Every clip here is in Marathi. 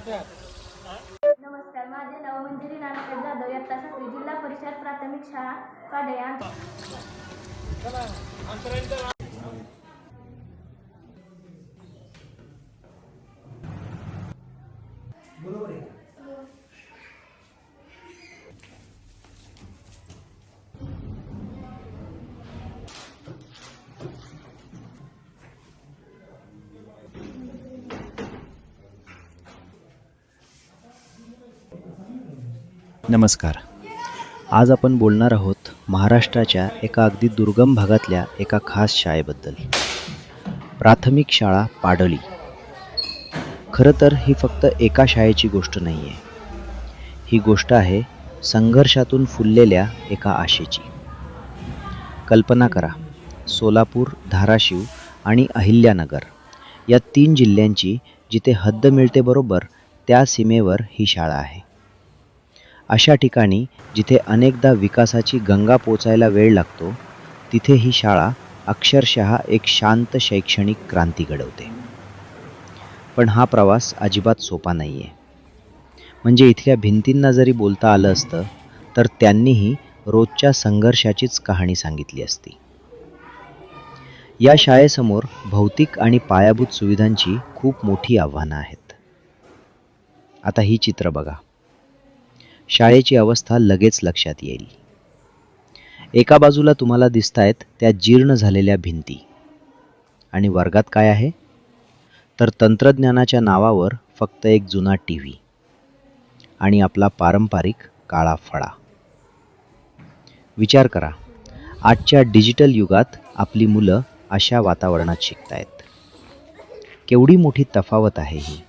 नमस्कार, माझे नाव मंजिरी नानासाहेब जाधव, इयत्ता 7वी, जिल्हा परिषद प्राथमिक शाळा पाडया. नमस्कार. आज आपण बोलणार आहोत महाराष्ट्राच्या एका अगदी दुर्गम भागातल्या एका खास शाळेबद्दल. प्राथमिक शाळा पाडळी. खरं तर ही फक्त एका शाळेची गोष्ट नाही आहे. ही गोष्ट आहे संघर्षातून फुललेल्या एका आशेची. कल्पना करा, सोलापूर, धाराशिव आणि अहिल्यानगर या 3 जिल्ह्यांची जिथे हद्द मिळते बरोबर त्या सीमेवर ही शाळा आहे. अशा ठिकाणी जिथे अनेकदा विकासाची गंगा पोचायला वेळ लागतो, तिथे ही शाळा अक्षरशः एक शांत शैक्षणिक क्रांती घडवते. पण हा प्रवास अजिबात सोपा नाही आहे. म्हणजे इथल्या भिंतींना जरी बोलता आलं असतं तर त्यांनीही रोजच्या संघर्षाचीच कहाणी सांगितली असती. या शाळेसमोर भौतिक आणि पायाभूत सुविधांची खूप मोठी आव्हानं आहेत. आता ही चित्र बघा. शाळेची अवस्था लगेच लक्षात येईल. एका बाजूला तुम्हाला दिसतायत त्या जीर्ण झालेल्या भिंती, आणि वर्गात काय आहे तर तंत्रज्ञानाच्या नावावर फक्त एक जुना टीव्ही आणि आपला पारंपरिक काळा फळा. विचार करा, आजच्या डिजिटल युगात आपली मुलं अशा वातावरणात शिकतायत. केवढी मोठी तफावत आहे ही.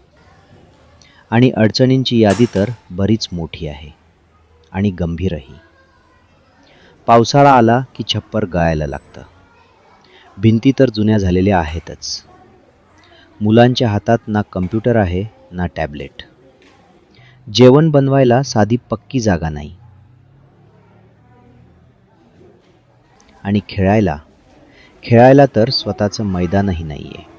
आणि अडचणींची यादी तर बरीच मोठी आहे आणि गंभीरही. पावसाळा आला की छप्पर गळायला लागतं. भिंती तर जुन्या झालेल्या आहेतच. मुलांच्या हातात ना कम्प्युटर आहे ना टॅबलेट. जेवण बनवायला साधी पक्की जागा नाही. आणि खेळायला तर स्वतःचं मैदानही नाही आहे.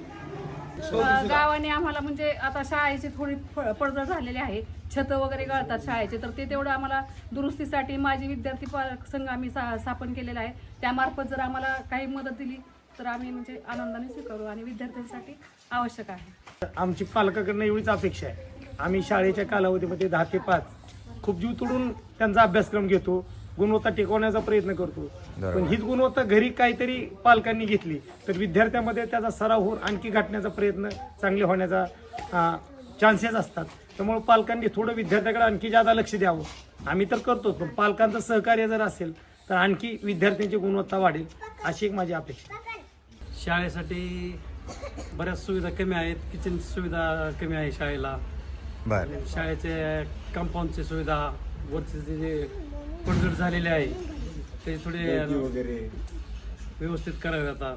गावाने आम्हाला म्हणजे आता शाळेची थोडी पडझड झालेली आहे. छतं वगैरे गळतात शाळेचे, तर ते तेवढं आम्हाला दुरुस्तीसाठी माझी विद्यार्थी पालक संघ आम्ही स्थापन केलेला आहे. त्यामार्फत जर आम्हाला काही मदत दिली तर आम्ही म्हणजे आनंदाने स्वीकारू आणि विद्यार्थ्यांसाठी आवश्यक आहे. आमची पालकाकडनं एवढीच अपेक्षा आहे. आम्ही शाळेच्या कालावधीमध्ये 10 ते 5 खूप जीव तोडून त्यांचा अभ्यासक्रम घेतो, गुणवत्ता टिकवण्याचा प्रयत्न करतो. पण हीच गुणवत्ता घरी काहीतरी पालकांनी घेतली तर विद्यार्थ्यांमध्ये त्याचा सराव होऊन आणखी गाठण्याचा प्रयत्न, चांगले होण्याचा चान्सेस असतात. त्यामुळे पालकांनी थोडं विद्यार्थ्याकडे आणखी जादा लक्ष द्यावं. आम्ही तर करतोच, पण पालकांचं सहकार्य जर असेल तर आणखी विद्यार्थ्यांची गुणवत्ता वाढेल अशी एक माझी अपेक्षा. शाळेसाठी बऱ्याच सुविधा कमी आहेत. किचन सुविधा कमी आहे शाळेला. शाळेचे कंपाऊंडची सुविधा, वरचे जे पडझड झालेले आहे ते थोडे व्यवस्थित करावे. आता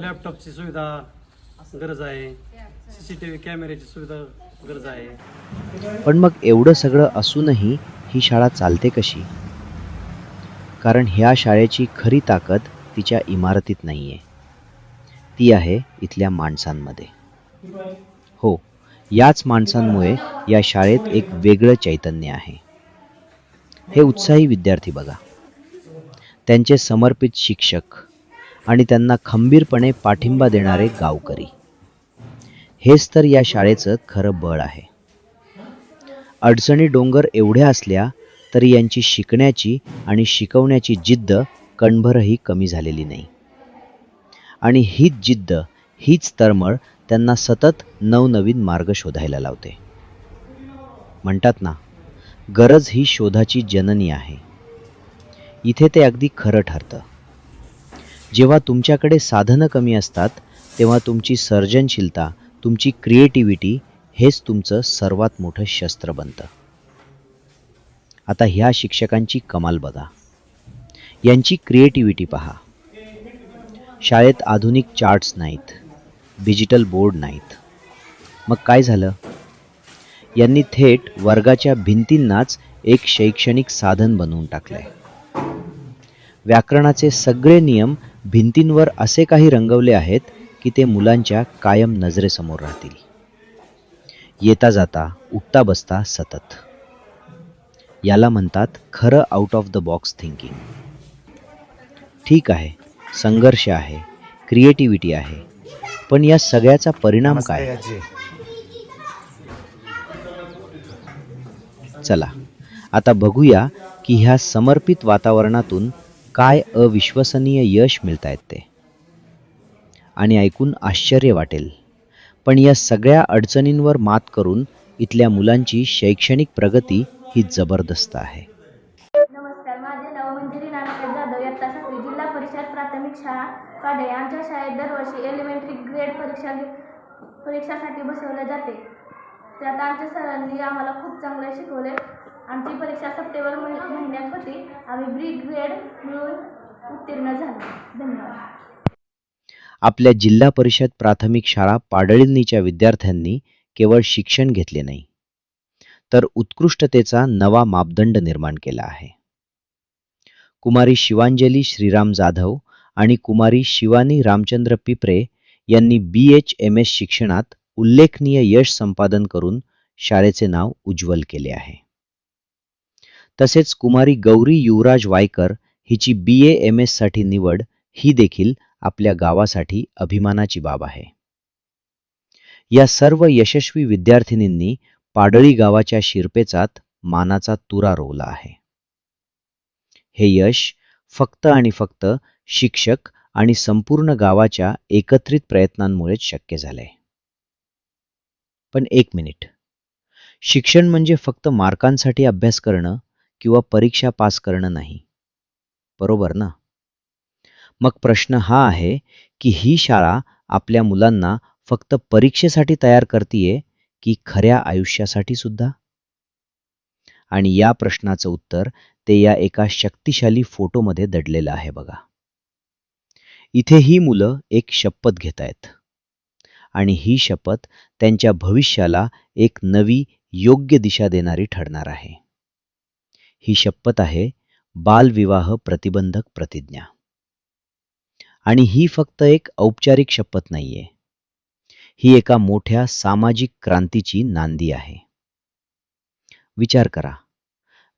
लॅपटॉपची सुविधा गरज आहे. CCTV कॅमेऱ्याची सुविधा गरज आहे. पण मग एवढं सगळं असूनही ही शाळा चालते कशी? कारण ह्या शाळेची खरी ताकद तिच्या इमारतीत नाही आहे. ती आहे इथल्या माणसांमध्ये. हो, याच माणसांमुळे या शाळेत एक वेगळं चैतन्य आहे. हे उत्साही विद्यार्थी बघा, त्यांचे समर्पित शिक्षक आणि त्यांना खंबीरपणे पाठिंबा देणारे गावकरी. हेच तर या शाळेचं खरं बळ आहे. अडचणी डोंगर एवढ्या असल्या तरी यांची शिकण्याची आणि शिकवण्याची जिद्द कणभरही कमी झालेली नाही. आणि हीच जिद्द, हीच तळमळ त्यांना सतत नवनवीन मार्ग शोधायला लावते. म्हणतात ना, गरज ही शोधाची जननी आहे. इथे ते अगदी खरं ठरतं. जेव्हा तुमच्याकडे साधनं कमी असतात तेव्हा तुमची सर्जनशीलता, तुमची क्रिएटिव्हिटी हेच तुमचं सर्वात मोठं शस्त्र बनतं. आता ह्या शिक्षकांची कमाल बघा. यांची क्रिएटिव्हिटी पहा. शाळेत आधुनिक चार्ट्स नाहीत, डिजिटल बोर्ड नाहीत. मग काय झालं? यांनी थेट वर्गाच्या भिंतींनाच एक शैक्षणिक साधन बनवून टाकलंय. व्याकरणाचे सगळे नियम भिंतींवर असे काही रंगवले आहेत की ते मुलांच्या कायम नजरेसमोर राहतील. येता जाता उठता बसता सतत. याला म्हणतात खरं out of the box thinking. ठीक आहे, संघर्ष आहे, क्रिएटिव्हिटी आहे, पण या सगळ्याचा परिणाम काय? चला आता बघूया की ह्या समर्पित वातावरणातून काय अविश्वसनीय यश मिळतायत ते. आणि ऐकून आश्चर्य वाटेल, पण या सगळ्या अडचणींवर मात करून इथल्या मुलांची शैक्षणिक प्रगती ही जबरदस्त आहे. नमस्कार, माझे नाव मंजिरी नानासाहेब जाधव, इयत्ता 7वी, जिल्हा परिषद प्राथमिक शाळा पाडे. आमच्या शाळेत दरवर्षी एलिमेंटरी ग्रेड परीक्षासाठी बसवले जाते. त्यात आमच्या सरांनी आम्हाला खूप चांगले शिकवले. आमची परीक्षा सप्टेंबर महिन्यात होती. आम्ही बी ग्रेड मिळून उत्तीर्ण झालो. धन्यवाद. आपल्या जिल्हा परिषद प्राथमिक शाळा पाडळींनीच्या विद्यार्थ्यांनी केवळ शिक्षण घेतले नाही, तर उत्कृष्टतेचा नवा मापदंड निर्माण केला आहे. कुमारी शिवांजली श्रीराम जाधव आणि कुमारी शिवानी रामचंद्र पिपरे यांनी BHMS शिक्षणात उल्लेखनीय यश संपादन करून शाळेचे नाव उज्ज्वल केले आहे. तसेच कुमारी गौरी युवराज वायकर हिची BAMS साठी निवड ही देखील आपल्या गावासाठी अभिमानाची बाब आहे. या सर्व यशस्वी विद्यार्थिनींनी पाडळी गावाच्या शिरपेचात मानाचा तुरा रोवला आहे. हे यश फक्त आणि फक्त शिक्षक आणि संपूर्ण गावाच्या एकत्रित प्रयत्नांमुळेच शक्य झाले. पण एक मिनिट, शिक्षण म्हणजे फक्त मार्कांसाठी अभ्यास करणं किंवा परीक्षा पास करणं नाही, बरोबर ना? मग प्रश्न हा आहे की ही शाळा आपल्या मुलांना फक्त परीक्षेसाठी तयार करतीये की खऱ्या आयुष्यासाठी सुद्धा? आणि या प्रश्नाचं उत्तर ते या एका शक्तिशाली फोटोमध्ये दडलेलं आहे बघा. इथे ही मुलं एक शपथ घेत आहेत आणि ही शपथ त्यांच्या भविष्याला एक नवी योग्य दिशा देणारी ठरणार आहे. ही शपथ आहे बालविवाह प्रतिबंधक प्रतिज्ञा. आणि ही फक्त एक औपचारिक शपथ नाहीये, ही एका मोठ्या सामाजिक क्रांतीची नांदी आहे. विचार करा,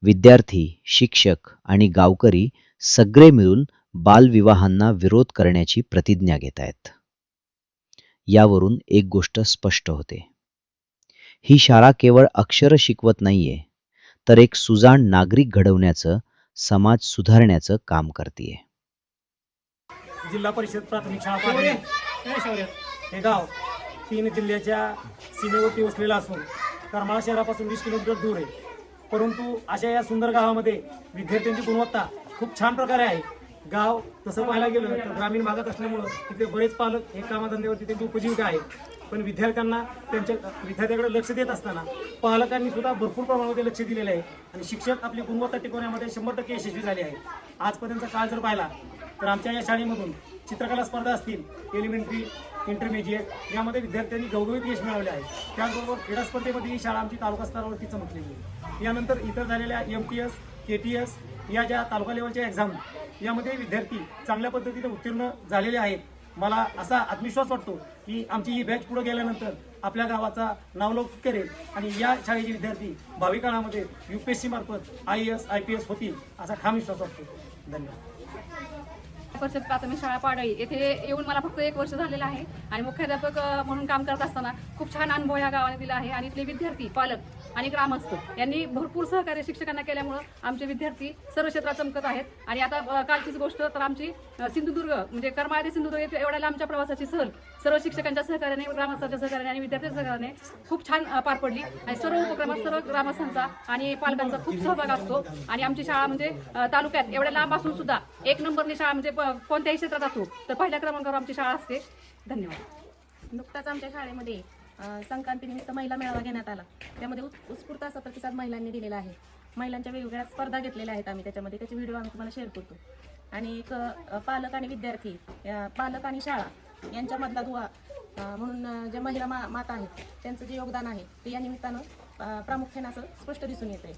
विद्यार्थी, शिक्षक आणि गावकरी सगळे मिळून बालविवाहांना विरोध करण्याची प्रतिज्ञा घेत आहेत. यावरून एक गोष्ट स्पष्ट होते, ही शाळा केवळ अक्षर शिकवत नाहीये, तर एक सुजाण नागरिक घडवण्याचं, समाज सुधारण्याचं काम करतेय. जिल्हा परिषद प्राथमिक शाळा पाडळी हे गाव 3 जिल्ह्याच्या सीमेवरती वसलेलं असून करमाळा शहरापासून 20 किलोमीटर दूर आहे. परंतु अशा या सुंदर गावामध्ये विद्यार्थ्यांची गुणवत्ता खूप छान प्रकारे आहे. गाव तसं पाहायला गेलं तर ग्रामीण भागात असल्यामुळं तिथे बरेच पालक हे कामाधंद्यावरती त्यांची उपजीविका आहे. पण विद्यार्थ्यांना विद्यार्थ्याकडे लक्ष देत असताना पालकांनी सुद्धा भरपूर प्रमाणामध्ये लक्ष दिलेलं आहे आणि शिक्षक आपली गुणवत्ता टिकवण्यामध्ये 100% यशस्वी झाले आहे. आजपर्यंतचा काळ जर पाहिला तर आमच्या या शाळेमधून चित्रकला स्पर्धा असतील, एलिमेंटरी, इंटरमिजिएट यामध्ये विद्यार्थ्यांनी घवघवीत यश मिळवले आहे. त्याचबरोबर क्रीडा स्पर्धेमध्ये ही शाळा आमची तालुका स्तरावरती चमकलेली आहे. यानंतर इतर झालेल्या MTS, KTS या ज्या तालुका लेवलच्या एक्झाम यामध्ये विद्यार्थी चांगल्या पद्धतीने उत्तीर्ण झालेले आहेत. मला असा आत्मविश्वास वाटतो की आमची ही बॅच पुढे गेल्यानंतर आपल्या गावाचा नावलौकिक करेल आणि या शाळेचे विद्यार्थी भावी काळामध्ये UPSC मार्फत IAS, IPS होतील असा ठाम विश्वास वाटतो. धन्यवाद. परिषद प्राथमिक शाळा पाडळी येथे येऊन मला फक्त 1 वर्ष झालेलं आहे आणि मुख्याध्यापक म्हणून काम करत असताना खूप छान अनुभव या गावाने दिला आहे. आणि इथले विद्यार्थी, पालक आणि ग्रामस्थ यांनी भरपूर सहकार्य शिक्षकांना केल्यामुळं आमचे विद्यार्थी सर्व क्षेत्रात चमकत आहेत. आणि आता कालचीच गोष्ट तर आमची सिंधुदुर्ग म्हणजे करमाळा ते सिंधुदुर्ग येथे एवढ्या लांबच्या प्रवासाची सहल सर्व शिक्षकांच्या सहकार्याने, ग्रामस्थांच्या सहकार्याने आणि विद्यार्थ्यांच्या सहकार्याने खूप छान पार पडली. आणि सर्व उपक्रमात सर्व ग्रामस्थांचा आणि पालकांचा खूप सहभाग असतो. आणि आमची शाळा म्हणजे तालुक्यात एवढ्या लांब असून सुद्धा 1 नंबरनी शाळा म्हणजे कोणत्याही क्षेत्रात असो तर पहिल्या क्रमांकावर आमची शाळा असते. धन्यवाद. नुकताच आमच्या शाळेमध्ये संक्रांतीनिमित्त महिला मेळावा घेण्यात आला. त्यामध्ये उत्स्फूर्त असा प्रतिसाद महिलांनी दिलेला आहे. महिलांच्या वेगवेगळ्या स्पर्धा घेतलेल्या आहेत आम्ही त्याच्यामध्ये, त्याचे व्हिडिओ आम्ही तुम्हाला शेअर करतो. आणि एक पालक आणि विद्यार्थी, पालक आणि शाळा यांच्यामधला दुवा म्हणून ज्या महिला माता आहेत त्यांचं जे योगदान आहे ते या निमित्तानं प्रामुख्यानं असं स्पष्ट दिसून येत आहे.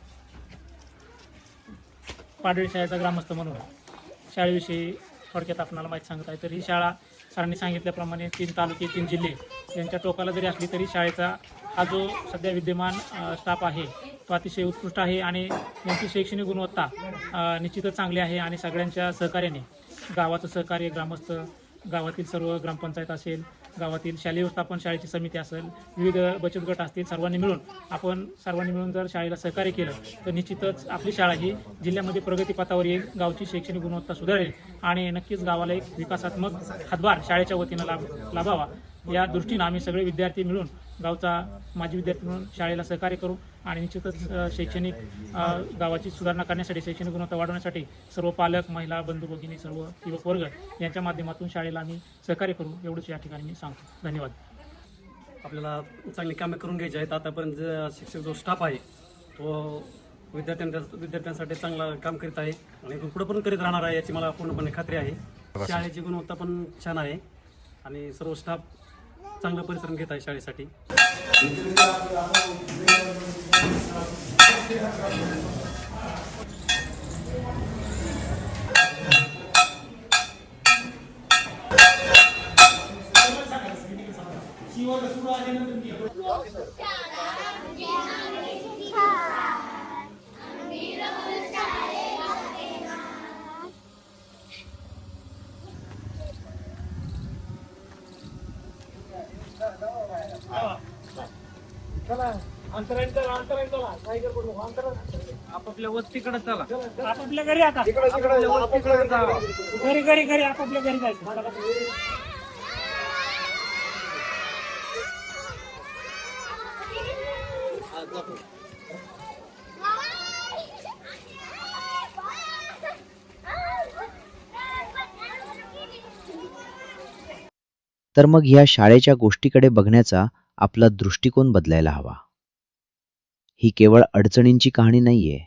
पाडळी शाळेचा ग्रामस्थ म्हणून शाळेविषयी थोडक्यात आपणाला माहिती सांगत आहे. तर ही शाळा सरांनी सांगितल्याप्रमाणे 3 तालुके 3 जिल्हे यांच्या टोकाला जरी असली तरी शाळेचा हा जो सध्या विद्यमान स्टाफ आहे तो अतिशय उत्कृष्ट आहे आणि यांची शैक्षणिक गुणवत्ता निश्चितच चांगली आहे आणि सगळ्यांच्या सहकार्याने गावाचं सहकार्य, ग्रामस्थ, गावातील सर्व ग्रामपंचायत असेल, गावातील शालेय व्यवस्थापन शाळेची समिती असेल, विविध बचत गट असतील, सर्वांनी मिळून जर शाळेला सहकार्य केलं तर निश्चितच आपली शाळा ही जिल्ह्यामध्ये प्रगतीपथावर येईल, गावची शैक्षणिक गुणवत्ता सुधारेल आणि नक्कीच गावाला एक विकासात्मक हातभार शाळेच्या वतीनं लाभावा या दृष्टीनं आम्ही सगळे विद्यार्थी मिळून माजी विद्यार्थी म्हणून शाळेला सहकार्य करू आणि निश्चितच शैक्षणिक गावाची सुधारणा करण्यासाठी, शैक्षणिक गुणवत्ता वाढवण्यासाठी सर्व पालक, महिला, बंधू भगिनी, सर्व युवक वर्ग यांच्या माध्यमातून शाळेला आम्ही सहकार्य करू एवढंच या ठिकाणी मी सांगतो. धन्यवाद. आपल्याला चांगली कामे करून घ्यायची आहेत. आतापर्यंत शिक्षक जो स्टाफ आहे तो विद्यार्थ्यांसाठी चांगला काम करीत आहे आणि पुढे पण करीत राहणार आहे याची मला पूर्णपणे खात्री आहे. शाळेची गुणवत्ता पण छान आहे आणि सर्व स्टाफ चांगलं परिश्रम घेत आहे शाळेसाठी. आपापल्या वस्तीकडे चला, आपापल्या घरी आता घरी आपापल्या घरी जायचं. तर मग ह्या शाळेच्या गोष्टीकडे बघण्याचा आपला दृष्टिकोन बदलायला हवा. ही केवळ अडचणींची कहाणी नाहीये.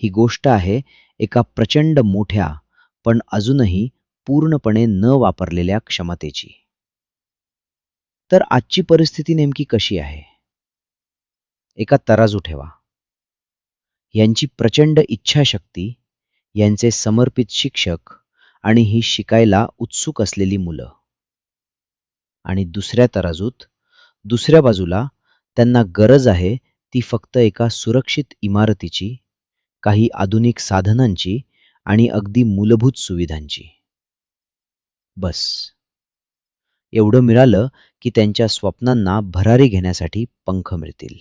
ही गोष्ट आहे एका प्रचंड मोठ्या पण अजूनही पूर्णपणे न वापरलेल्या क्षमतेची. तर आजची परिस्थिती नेमकी कशी आहे? एका तराजू ठेवा. यांची प्रचंड इच्छाशक्ती, यांचे समर्पित शिक्षक आणि ही शिकायला उत्सुक असलेली मुलं. आणि दुसऱ्या तराजूत, दुसऱ्या बाजूला त्यांना गरज आहे ती फक्त एका सुरक्षित इमारतीची, काही आधुनिक साधनांची आणि अगदी मूलभूत सुविधांची. बस एवढं मिळालं की त्यांच्या स्वप्नांना भरारी घेण्यासाठी पंख मिळतील.